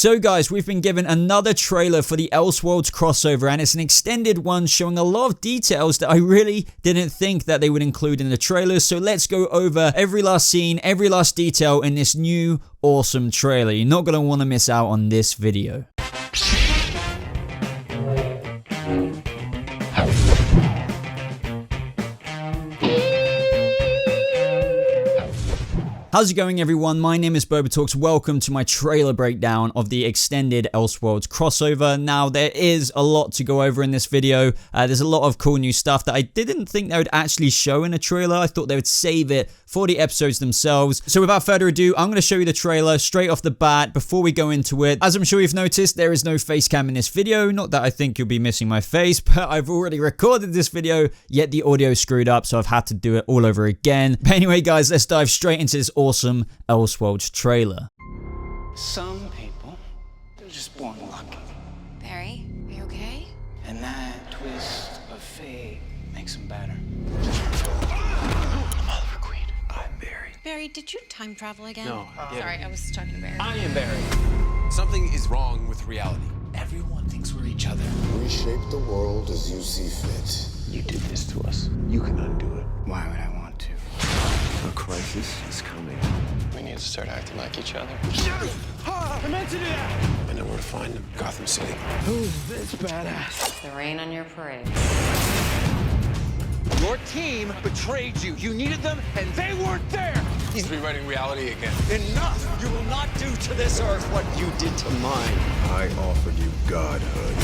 So guys, we've been given another trailer for the Elseworlds crossover, and it's an extended one showing a lot of details that I really didn't think that they would include in the trailers. So let's go over every last scene, every last detail in this new awesome trailer. You're not going to want to miss out on this video. How's it going, everyone? My name is BobaTalks. Welcome to my trailer breakdown of the extended Elseworlds crossover. Now, there is a lot to go over in this video. There's a lot of cool new stuff that I didn't think they would actually show in a trailer. I thought they would save it for the episodes themselves. So without further ado, I'm going to show you the trailer straight off the bat before we go into it. As I'm sure you've noticed, there is no face cam in this video. Not that I think you'll be missing my face, but I've already recorded this video, yet the audio screwed up, so I've had to do it all over again. But anyway, guys, let's dive straight into this awesome Elseworlds trailer. Some people, they're just born lucky. Barry, are you okay? And that twist of fate makes them better. I'm Barry. Barry, did you time travel again? No, I didn't. Sorry, I was talking to Barry. I am Barry. Something is wrong with reality. Everyone thinks we're each other. Reshape the world as you see fit. You did this to us. You can undo it. Why would I want to? A crisis is coming. We need to start acting like each other. I meant to do that! I know where to find them. Gotham City. Who's this badass? The rain on your parade. Your team betrayed you. You needed them, and they weren't there. He's rewriting reality again. Enough! You will not do to this earth what you did to mine. I offered you godhood.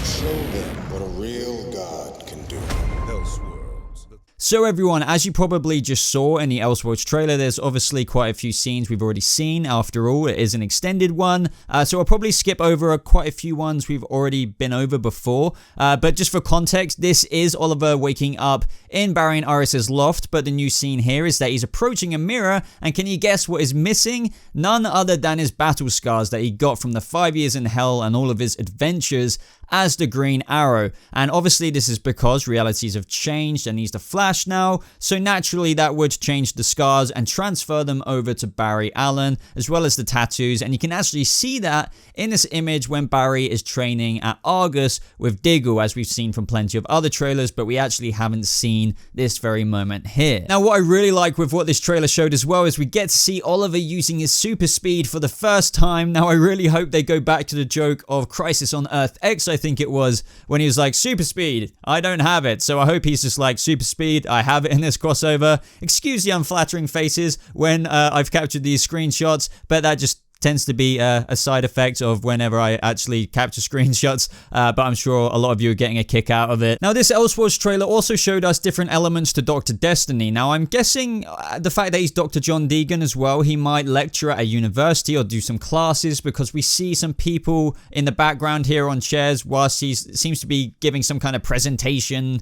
Show them what a real god can do. Elseworlds. So everyone, as you probably just saw in the Elseworlds trailer, there's obviously quite a few scenes we've already seen. After all, it is an extended one, so I'll probably skip over quite a few ones we've already been over before. But just for context, this is Oliver waking up in Barry and Iris's loft, but the new scene here is that he's approaching a mirror, and can you guess what is missing? None other than his battle scars that he got from the 5 years in hell and all of his adventures as the Green Arrow. And obviously this is because realities have changed and he's the Flash now, so naturally that would change the scars and transfer them over to Barry Allen, as well as the tattoos. And you can actually see that in this image when Barry is training at Argus with Diggle, as we've seen from plenty of other trailers, but we actually haven't seen this very moment here. Now, what I really like with what this trailer showed as well is we get to see Oliver using his super speed for the first time. Now, I really hope they go back to the joke of Crisis on Earth X, I think it was, when he was like, super speed, I don't have it. So I hope he's just like, super speed, I have it in this crossover. Excuse the unflattering faces when I've captured these screenshots, but that just tends to be a side effect of whenever I actually capture screenshots, but I'm sure a lot of you are getting a kick out of it. Now, this Elseworlds trailer also showed us different elements to Dr. Destiny. Now, I'm guessing the fact that he's Dr. John Deegan as well, he might lecture at a university or do some classes, because we see some people in the background here on chairs whilst he seems to be giving some kind of presentation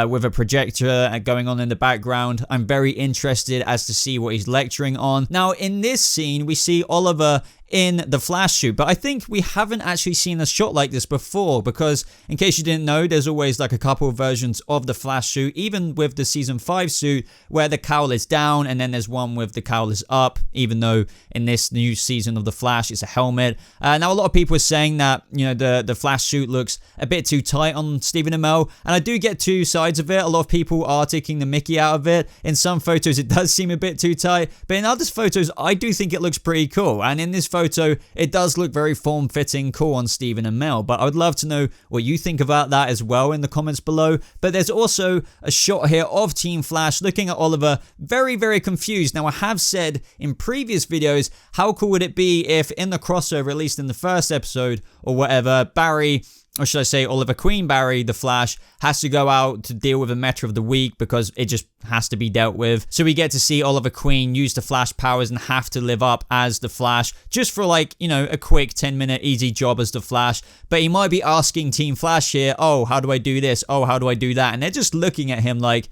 with a projector going on in the background. I'm very interested as to see what he's lecturing on. Now, in this scene, we see Oliver in the Flash suit, but I think we haven't actually seen a shot like this before, because in case you didn't know, there's always like a couple of versions of the Flash suit, even with the season 5 suit where the cowl is down, and then there's one with the cowl is up, even though in this new season of the Flash it's a helmet. Now, a lot of people are saying that, you know, the Flash suit looks a bit too tight on Stephen Amell, and I do get two sides of it. A lot of people are taking the mickey out of it. In some photos it does seem a bit too tight, but in other photos I do think it looks pretty cool, and in this photo it does look very form-fitting, cool on Stephen and Mel. But I would love to know what you think about that as well in the comments below. But there's also a shot here of Team Flash looking at Oliver very, very confused. Now, I have said in previous videos, how cool would it be if in the crossover, at least in the first episode or whatever, Barry, or should I say Oliver Queen Barry, the Flash, has to go out to deal with a matter of the week because it just has to be dealt with. So we get to see Oliver Queen use the Flash powers and have to live up as the Flash just for, like, you know, a quick 10-minute easy job as the Flash. But he might be asking Team Flash here, oh, how do I do this? Oh, how do I do that? And they're just looking at him like,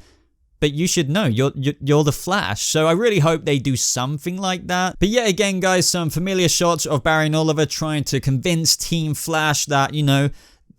but you should know, you're the Flash. So I really hope they do something like that. But yet again, guys, some familiar shots of Barry and Oliver trying to convince Team Flash that, you know,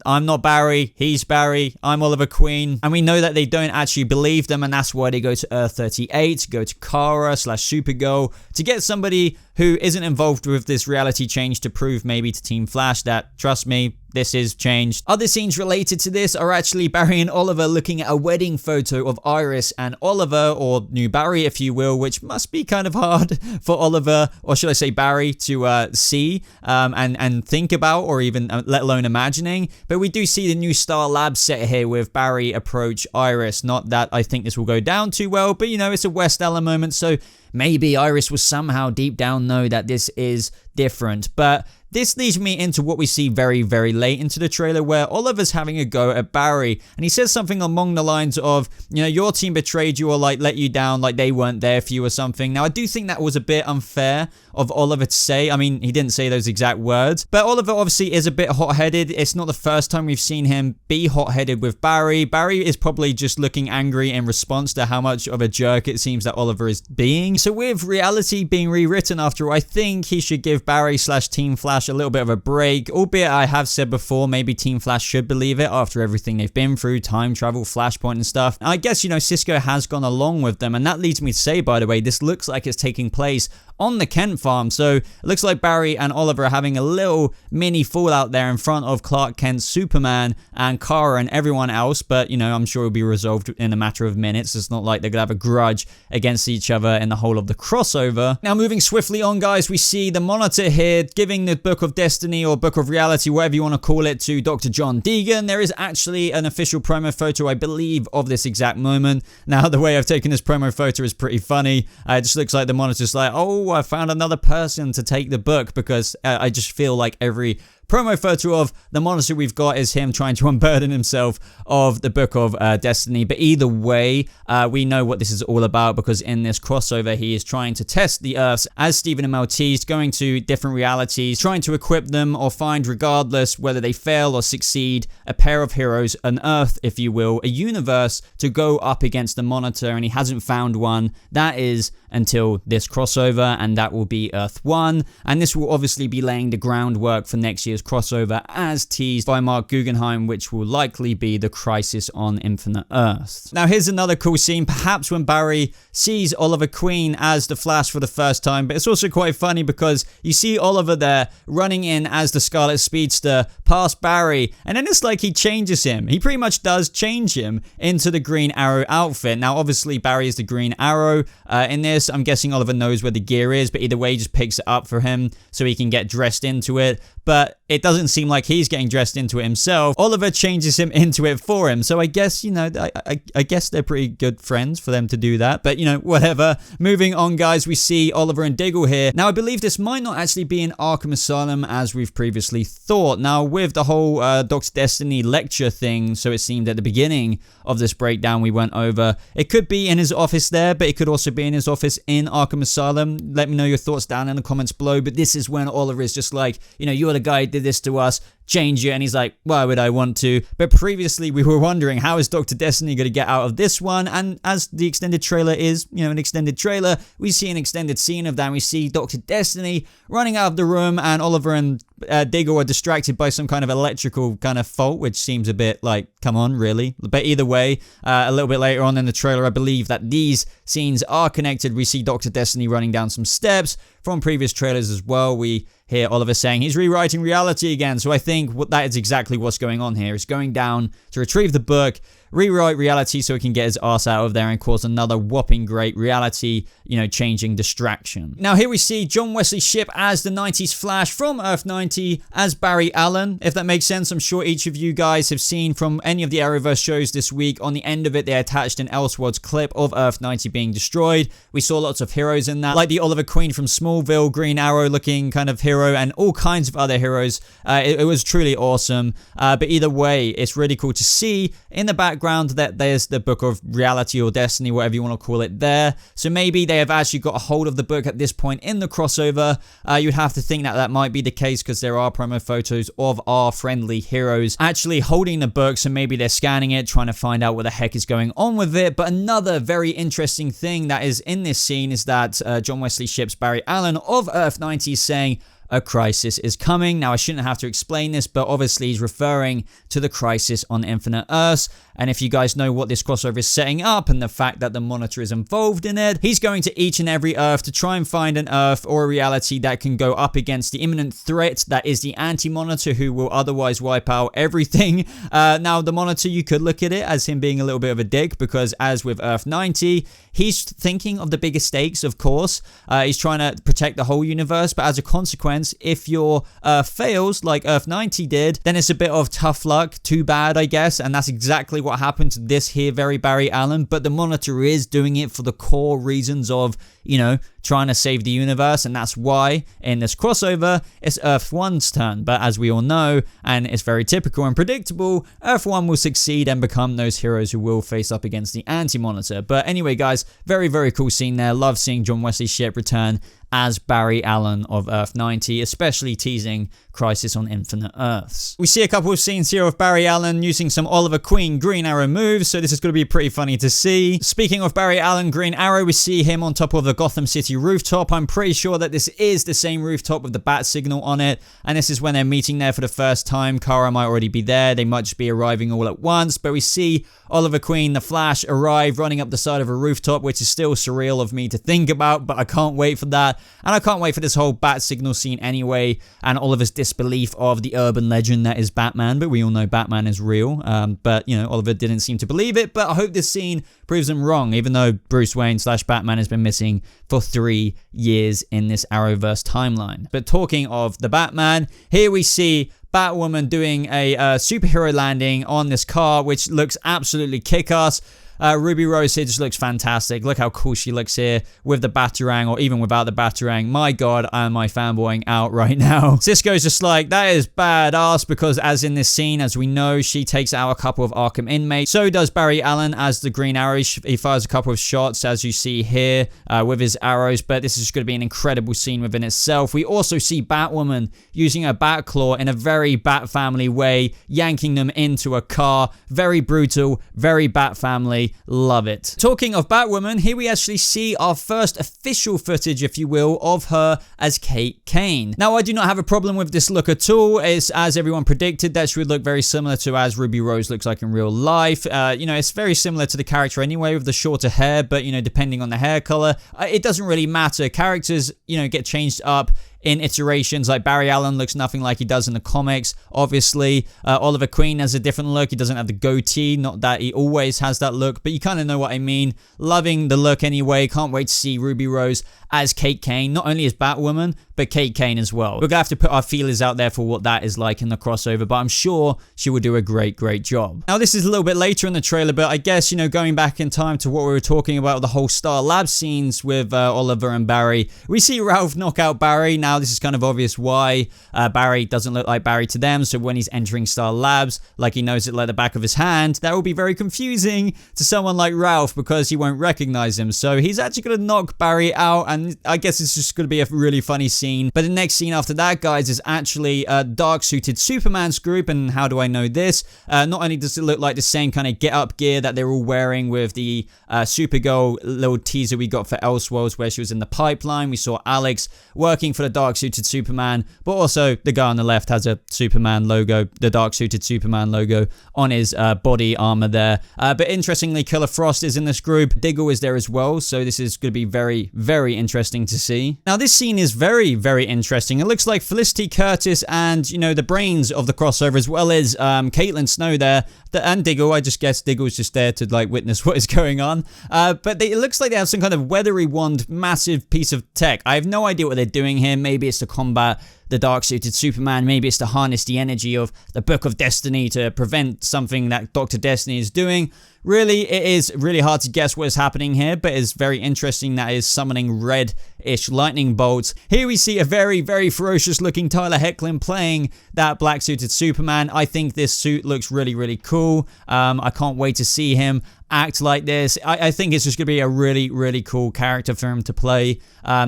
I'm not Barry, he's Barry, I'm Oliver Queen. And we know that they don't actually believe them, and that's why they go to Earth 38, go to Kara / Supergirl to get somebody who isn't involved with this reality change to prove maybe to Team Flash that, trust me, this is changed. Other scenes related to this are actually Barry and Oliver looking at a wedding photo of Iris and Oliver, or new Barry if you will, which must be kind of hard for Oliver, or should I say Barry, to see and think about, or even let alone imagining. But we do see the new S.T.A.R lab set here with Barry approach Iris. Not that I think this will go down too well, but you know, it's a West Ella moment, so maybe Iris will somehow deep down know that this is different. But this leads me into what we see very, very late into the trailer, where Oliver's having a go at Barry, and he says something along the lines of, you know, your team betrayed you, or like let you down, like they weren't there for you or something. Now, I do think that was a bit unfair of Oliver to say. I mean, he didn't say those exact words, but Oliver obviously is a bit hot-headed. It's not the first time we've seen him be hot-headed with Barry. Barry is probably just looking angry in response to how much of a jerk it seems that Oliver is being. So with reality being rewritten after all, I think he should give Barry / Team Flash a little bit of a break, albeit I have said before, maybe Team Flash should believe it after everything they've been through, time travel, Flashpoint and stuff. I guess, you know, Cisco has gone along with them, and that leads me to say, by the way, this looks like it's taking place on the Kent farm, so it looks like Barry and Oliver are having a little mini fallout there in front of Clark Kent, Superman, and Kara and everyone else, but you know, I'm sure it'll be resolved in a matter of minutes. It's not like they're gonna have a grudge against each other in the whole of the crossover. Now, moving swiftly on, guys, we see the Monitor here giving the Book of Destiny, or Book of Reality, whatever you want to call it, to Dr. John Deegan. There is actually an official promo photo, I believe, of this exact moment. Now, the way I've taken this promo photo is pretty funny. It just looks like the Monitor's like, oh, I found another person to take the book, because I just feel like every promo photo of the Monitor we've got is him trying to unburden himself of the Book of Destiny. But either way, we know what this is all about, because in this crossover, he is trying to test the Earths as Stephen Amell teased, going to different realities, trying to equip them or find, regardless whether they fail or succeed, a pair of heroes, an Earth, if you will, a universe to go up against the Monitor, and he hasn't found one. That is until this crossover, and that will be Earth 1, and this will obviously be laying the groundwork for next year's crossover as teased by Mark Guggenheim, which will likely be the Crisis on Infinite Earths. Now, here's another cool scene, perhaps when Barry sees Oliver Queen as the Flash for the first time, but it's also quite funny because you see Oliver there running in as the Scarlet Speedster past Barry, and then it's like he changes him. He pretty much does change him into the Green Arrow outfit. Now, obviously, Barry is the Green Arrow. In this, I'm guessing Oliver knows where the gear is, but either way, he just picks it up for him so he can get dressed into it. But it doesn't seem like he's getting dressed into it himself. Oliver changes him into it for him. So I guess, you know, I guess they're pretty good friends for them to do that. But, you know, whatever. Moving on, guys, we see Oliver and Diggle here. Now, I believe this might not actually be in Arkham Asylum as we've previously thought. Now, with the whole Dr. Destiny lecture thing, so it seemed at the beginning of this breakdown we went over, it could be in his office there, but it could also be in his office in Arkham Asylum. Let me know your thoughts down in the comments below. But this is when Oliver is just like, you know, you're the guy who did this to us, change it. And he's like, why would I want to? But previously we were wondering, how is Dr. Destiny going to get out of this one? And as the extended trailer is, you know, an extended trailer, we see an extended scene of that, and we see Dr. Destiny running out of the room, and Oliver and Diggle are distracted by some kind of electrical kind of fault, which seems a bit like, come on, really? But either way, a little bit later on in the trailer, I believe that these scenes are connected. We see Dr. Destiny running down some steps from previous trailers as well. We hear Oliver saying he's rewriting reality again. So I think that is exactly what's going on here. He's going down to retrieve the book, rewrite reality so he can get his ass out of there and cause another whopping great reality, you know, changing distraction. Now, here we see John Wesley Shipp as the 90s Flash from Earth 90 as Barry Allen, if that makes sense. I'm sure each of you guys have seen from any of the Arrowverse shows this week. On the end of it, they attached an Elseworlds clip of Earth 90 being destroyed. We saw lots of heroes in that, like the Oliver Queen from Smallville, Green Arrow looking kind of hero, and all kinds of other heroes. It was truly awesome. But either way, it's really cool to see in the background that there's the Book of Reality or Destiny, whatever you want to call it there. So maybe they have actually got a hold of the book at this point in the crossover. You'd have to think that that might be the case because there are promo photos of our friendly heroes actually holding the book. So maybe they're scanning it, trying to find out what the heck is going on with it. But another very interesting thing that is in this scene is that John Wesley Shipp's Barry Allen of Earth 90 is saying, a crisis is coming. Now, I shouldn't have to explain this, but obviously he's referring to the Crisis on Infinite Earths. And if you guys know what this crossover is setting up and the fact that the Monitor is involved in it, he's going to each and every Earth to try and find an Earth or a reality that can go up against the imminent threat that is the Anti-Monitor, who will otherwise wipe out everything. Now, the Monitor, you could look at it as him being a little bit of a dick, because as with Earth 90, he's thinking of the bigger stakes, of course. He's trying to protect the whole universe, but as a consequence, if your Earth fails, like Earth 90 did, then it's a bit of tough luck, too bad, I guess, and that's exactly what happened to this here very Barry Allen. But the Monitor is doing it for the core reasons of, you know, trying to save the universe, and that's why in this crossover it's Earth 1's turn. But as we all know, and it's very typical and predictable, Earth 1 will succeed and become those heroes who will face up against the Anti-Monitor. But anyway, guys, very, very cool scene there. Love seeing John Wesley Shipp return as Barry Allen of Earth 90, especially teasing Crisis on Infinite Earths. We see a couple of scenes here of Barry Allen using some Oliver Queen Green Arrow moves, so this is going to be pretty funny to see. Speaking of Barry Allen Green Arrow, we see him on top of the Gotham City rooftop. I'm pretty sure that this is the same rooftop with the bat signal on it, and this is when they're meeting there for the first time. Kara might already be there, they might just be arriving all at once, but we see Oliver Queen, the Flash, arrive running up the side of a rooftop, which is still surreal of me to think about, but I can't wait for that. And I can't wait for this whole bat signal scene anyway, and Oliver's disbelief of the urban legend that is Batman, but we all know Batman is real. But, you know, Oliver didn't seem to believe it, but I hope this scene proves him wrong, even though Bruce Wayne / Batman has been missing for 3 years in this Arrowverse timeline. But talking of the Batman, here we see Batwoman doing a superhero landing on this car, which looks absolutely kick-ass. Ruby Rose here just looks fantastic. Look how cool she looks here with the Batarang, or even without the Batarang. My god, am I fanboying out right now. Cisco's just like, that is badass, because as in this scene, as we know, she takes out a couple of Arkham inmates. So does Barry Allen as the Green Arrow. He fires a couple of shots, as you see here, with his arrows, but this is just going to be an incredible scene within itself. We also see Batwoman using her Batclaw in a very Bat Family way, yanking them into a car. Very brutal, very Bat Family. Love it. Talking of Batwoman, here we actually see our first official footage, if you will, of her as Kane. Now, I do not have a problem with this look at all. It's, as everyone predicted, that she would look very similar to as Ruby Rose looks like in real life. You know, it's very similar to the character anyway, with the shorter hair, but, you know, depending on the hair color, it doesn't really matter. Characters, you know, get changed up in iterations. Like Barry Allen looks nothing like he does in the comics, obviously. Oliver Queen has a different look. He doesn't have the goatee, not that he always has that look, but you kind of know what I mean. Loving the look anyway. Can't wait to see Ruby Rose as Kate Kane, not only as Batwoman, but Kate Kane as well. We're gonna have to put our feelers out there for what that is like in the crossover, but I'm sure she will do a great job. Now, this is a little bit later in the trailer, but I guess, you know, going back in time to what we were talking about, the whole S.T.A.R lab scenes with Oliver and Barry, we see Ralph knock out Barry. Now, this is kind of obvious why. Barry doesn't look like Barry to them, so when he's entering S.T.A.R labs, like he knows it like the back of his hand, that will be very confusing to someone like Ralph, because he won't recognize him. So he's actually gonna knock Barry out, and I guess it's just gonna be a really funny scene. But the next scene after that, guys, is actually dark suited Superman's group. And how do I know this? Not only does it look like the same kind of get up gear that they're all wearing with the Supergirl little teaser we got for Elseworlds, where she was in the pipeline. We saw Alex working for the dark suited Superman, but also the guy on the left has a Superman logo, the dark suited Superman logo on his body armor there. But interestingly, Killer Frost is in this group. Diggle is there as well, so this is going to be very interesting to see. Now, this scene is very interesting. It looks like Felicity Curtis and, you know, the brains of the crossover, as well as Caitlin Snow there, and Diggle. I just guess Diggle's just there to like witness what is going on. But it looks like they have some kind of weathery wand, massive piece of tech. I have no idea what they're doing here. Maybe it's to combat the dark-suited Superman. Maybe it's to harness the energy of the Book of Destiny to prevent something that Dr. Destiny is doing. Really, it is really hard to guess what is happening here, but it's very interesting that it is summoning red-ish lightning bolts. Here we see a very ferocious-looking Tyler Hoechlin playing that black-suited Superman. I think this suit looks really cool. I can't wait to see him act like this. I think it's just going to be a really, really cool character for him to play.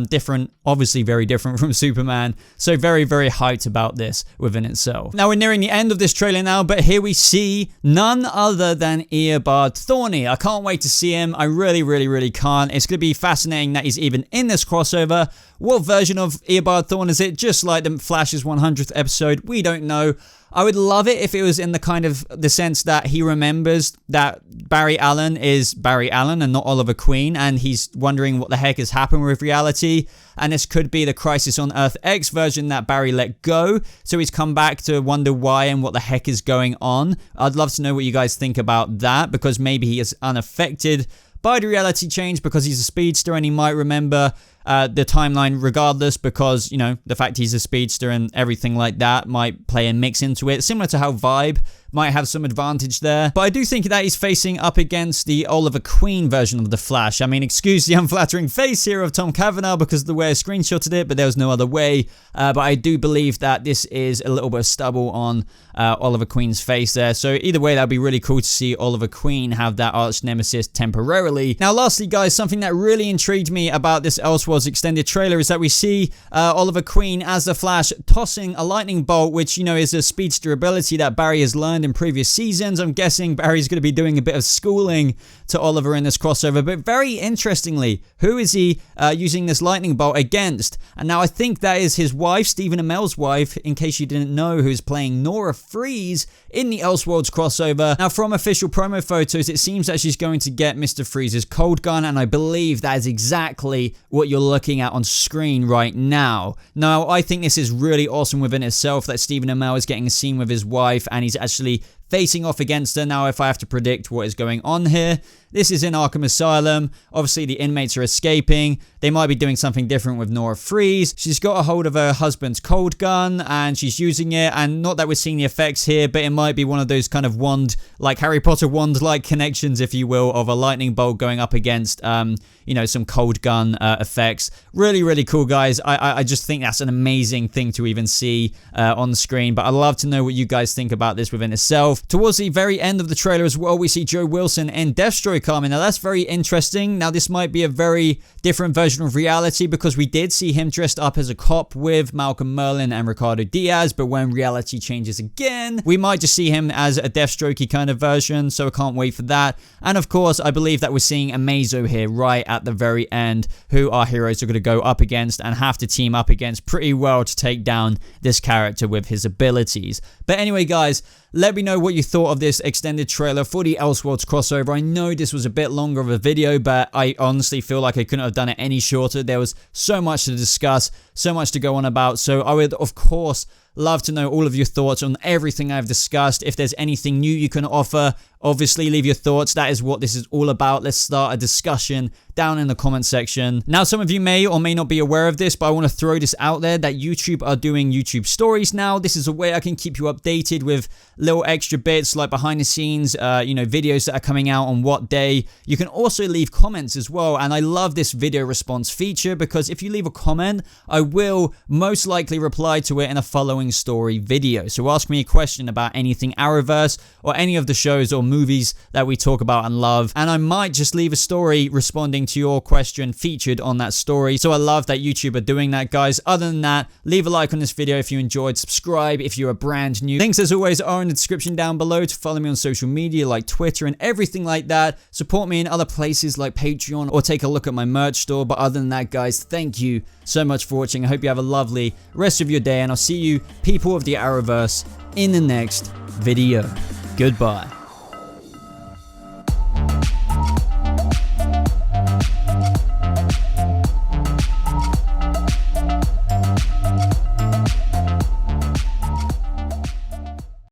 Different, obviously very different from Superman. So very, very hyped about this within itself. Now we're nearing the end of this trailer now, but here we see none other than Eobard Thawne. I can't wait to see him. I really, really, really can't. It's going to be fascinating that he's even in this crossover. What version of Eobard Thawne is it? Just like the Flash's 100th episode, we don't know. I would love it if it was in the kind of the sense that he remembers that Barry Allen is Barry Allen and not Oliver Queen, and he's wondering what the heck has happened with reality, and this could be the Crisis on Earth X version that Barry let go, so he's come back to wonder why and what the heck is going on. I'd love to know what you guys think about that, because maybe he is unaffected by the reality change because he's a speedster and he might remember the timeline regardless, because, you know, the fact he's a speedster and everything like that might play and mix into it, similar to how Vibe might have some advantage there. But I do think that he's facing up against the Oliver Queen version of the Flash. I mean, excuse the unflattering face here of Tom Cavanaugh because of the way I screenshotted it, but there was no other way. But I do believe that this is a little bit of stubble on Oliver Queen's face there. So either way, that'd be really cool to see Oliver Queen have that arch nemesis temporarily. Now, lastly, guys, something that really intrigued me about this Elseworlds extended trailer is that we see Oliver Queen as the Flash tossing a lightning bolt, which, you know, is a speedster ability that Barry has learned in previous seasons. I'm guessing Barry's going to be doing a bit of schooling to Oliver in this crossover, but very interestingly, who is he using this lightning bolt against? And now I think that is his wife, Stephen Amell's wife, in case you didn't know, who's playing Nora Freeze in the Elseworlds crossover. Now, from official promo photos, it seems that she's going to get Mr. Freeze's cold gun, and I believe that is exactly what you're looking at on screen right now. Now, I think this is really awesome within itself that Stephen Amell is getting a scene with his wife and he's actually facing off against her. Now, if I have to predict what is going on here, this is in Arkham Asylum. Obviously, the inmates are escaping. They might be doing something different with Nora Freeze. She's got a hold of her husband's cold gun and she's using it. And not that we're seeing the effects here, but it might be one of those kind of wand, like Harry Potter wand-like connections, if you will, of a lightning bolt going up against, you know, some cold gun effects. Really, really cool, guys. I just think that's an amazing thing to even see on the screen. But I'd love to know what you guys think about this within itself. Towards the very end of the trailer as well, we see Joe Wilson and Deathstroke coming. Now, that's very interesting. Now, this might be a very different version of reality because we did see him dressed up as a cop with Malcolm Merlyn and Ricardo Diaz, but when reality changes again, we might just see him as a Deathstroke-y kind of version, so I can't wait for that. And of course, I believe that we're seeing Amazo here right at the very end, who our heroes are going to go up against and have to team up against pretty well to take down this character with his abilities. But anyway, guys, let me know what you thought of this extended trailer for the Elseworlds crossover. I know this was a bit longer of a video, but I honestly feel like I couldn't have done it any shorter. There was so much to discuss, so much to go on about. So I would, of course, love to know all of your thoughts on everything I've discussed. If there's anything new you can offer, obviously leave your thoughts. That is what this is all about. Let's start a discussion down in the comment section. Now, some of you may or may not be aware of this, but I want to throw this out there that YouTube are doing YouTube stories now. This is a way I can keep you updated with little extra bits like behind the scenes, you know, videos that are coming out on what day. You can also leave comments as well, and I love this video response feature because if you leave a comment, I will most likely reply to it in a following story video. So ask me a question about anything Arrowverse or any of the shows or movies that we talk about and love, and I might just leave a story responding to your question featured on that story. So I love that YouTube are doing that, guys. Other than that, leave a like on this video if you enjoyed, subscribe if you are brand new. Links as always are in the description down below to follow me on social media like Twitter and everything like that. Support me in other places like Patreon or take a look at my merch store. But other than that, guys, thank you so much for watching. I hope you have a lovely rest of your day, and I'll see you, people of the Arrowverse, in the next video. Goodbye.